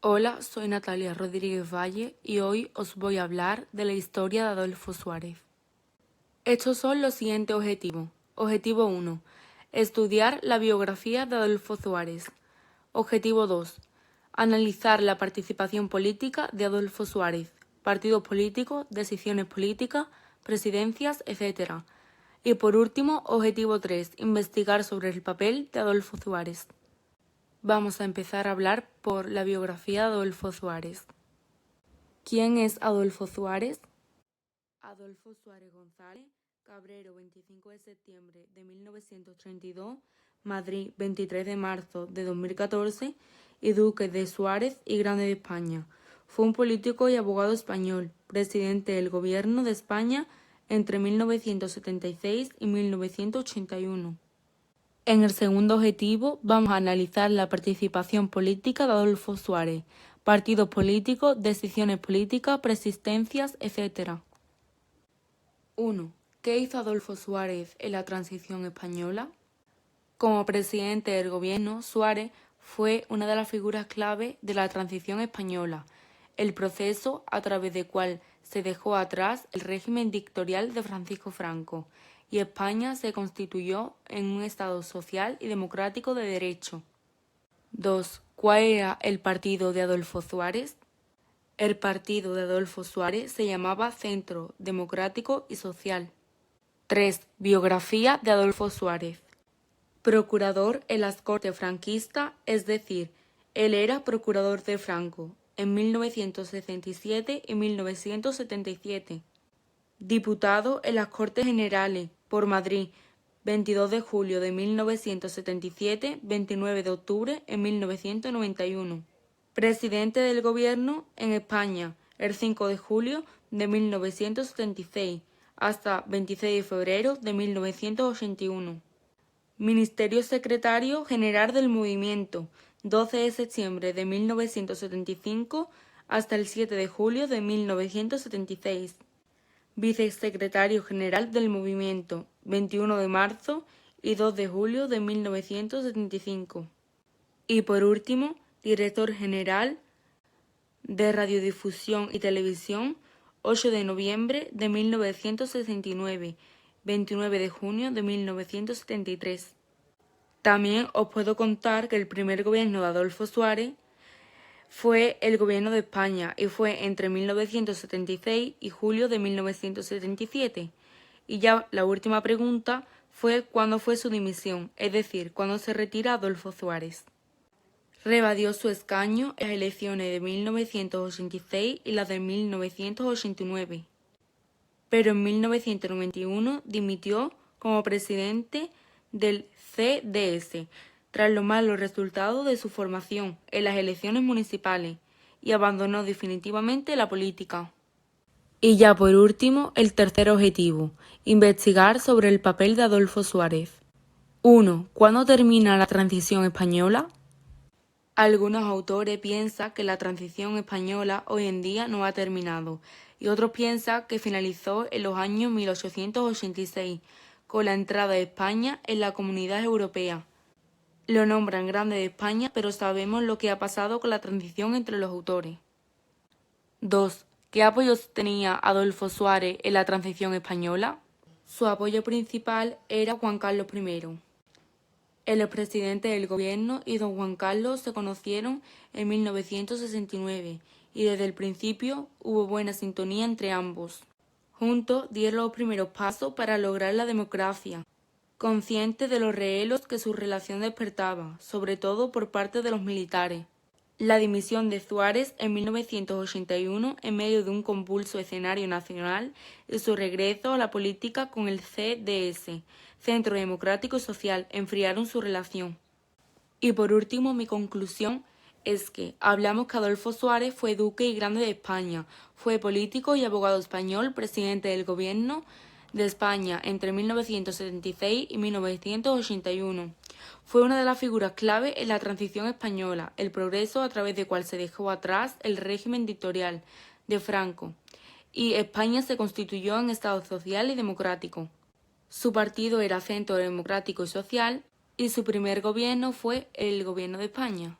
Hola, soy Natalia Rodríguez Valle y hoy os voy a hablar de la historia de Adolfo Suárez. Estos son los siguientes objetivos. Objetivo 1. Estudiar la biografía de Adolfo Suárez. Objetivo 2. Analizar la participación política de Adolfo Suárez, partidos políticos, decisiones políticas, presidencias, etc. Y por último, objetivo 3. Investigar sobre el papel de Adolfo Suárez. Vamos a empezar a hablar por la biografía de Adolfo Suárez. ¿Quién es Adolfo Suárez? Adolfo Suárez González, Cabrero, 25 de septiembre de 1932, Madrid, 23 de marzo de 2014, y Duque de Suárez y Grande de España. Fue un político y abogado español, presidente del Gobierno de España entre 1976 y 1981. En el segundo objetivo vamos a analizar la participación política de Adolfo Suárez, partidos políticos, decisiones políticas, persistencias, etc. 1. ¿Qué hizo Adolfo Suárez en la transición española? Como presidente del gobierno, Suárez fue una de las figuras clave de la transición española, el proceso a través del cual se dejó atrás el régimen dictatorial de Francisco Franco y España se constituyó en un Estado social y democrático de derecho. 2. ¿Cuál era el partido de Adolfo Suárez? El partido de Adolfo Suárez se llamaba Centro Democrático y Social. 3. Biografía de Adolfo Suárez. Procurador en las Cortes franquistas, es decir, él era procurador de Franco en 1967 y 1977. Diputado en las Cortes Generales por Madrid, 22 de julio de 1977, 29 de octubre de 1991. Presidente del Gobierno en España, el 5 de julio de 1976 hasta 26 de febrero de 1981. Ministerio Secretario General del Movimiento, 12 de septiembre de 1975 hasta el 7 de julio de 1976. Vicesecretario General del Movimiento, 21 de marzo y 2 de julio de 1975. Y por último, Director General de Radiodifusión y Televisión, 8 de noviembre de 1969, 29 de junio de 1973. También os puedo contar que el primer gobierno de Adolfo Suárez fue el gobierno de España y fue entre 1976 y julio de 1977. Y ya la última pregunta fue cuándo fue su dimisión, es decir, cuándo se retira Adolfo Suárez. Rebadió su escaño en las elecciones de 1986 y las de 1989. Pero en 1991 dimitió como presidente del CDS tras los malos resultados de su formación en las elecciones municipales y abandonó definitivamente la política. Y ya por último, el tercer objetivo, investigar sobre el papel de Adolfo Suárez. 1. ¿Cuándo termina la transición española? Algunos autores piensan que la transición española hoy en día no ha terminado y otros piensan que finalizó en los años 1886 con la entrada de España en la Comunidad Europea. Lo nombran Grande de España, pero sabemos lo que ha pasado con la transición entre los autores. 2. ¿Qué apoyos tenía Adolfo Suárez en la transición española? Su apoyo principal era Juan Carlos I. El expresidente del gobierno y don Juan Carlos se conocieron en 1969 y desde el principio hubo buena sintonía entre ambos. Juntos dieron los primeros pasos para lograr la democracia, conscientes de los reelos que su relación despertaba, sobre todo por parte de los militares. La dimisión de Suárez en 1981 en medio de un convulso escenario nacional y su regreso a la política con el CDS, Centro Democrático y Social, enfriaron su relación. Y por último, mi conclusión es que hablamos que Adolfo Suárez fue duque y grande de España, fue político y abogado español, presidente del gobierno de España entre 1976 y 1981. Fue una de las figuras clave en la transición española, el progreso a través del cual se dejó atrás el régimen dictatorial de Franco y España se constituyó en Estado social y democrático. Su partido era Centro Democrático y Social y su primer gobierno fue el Gobierno de España.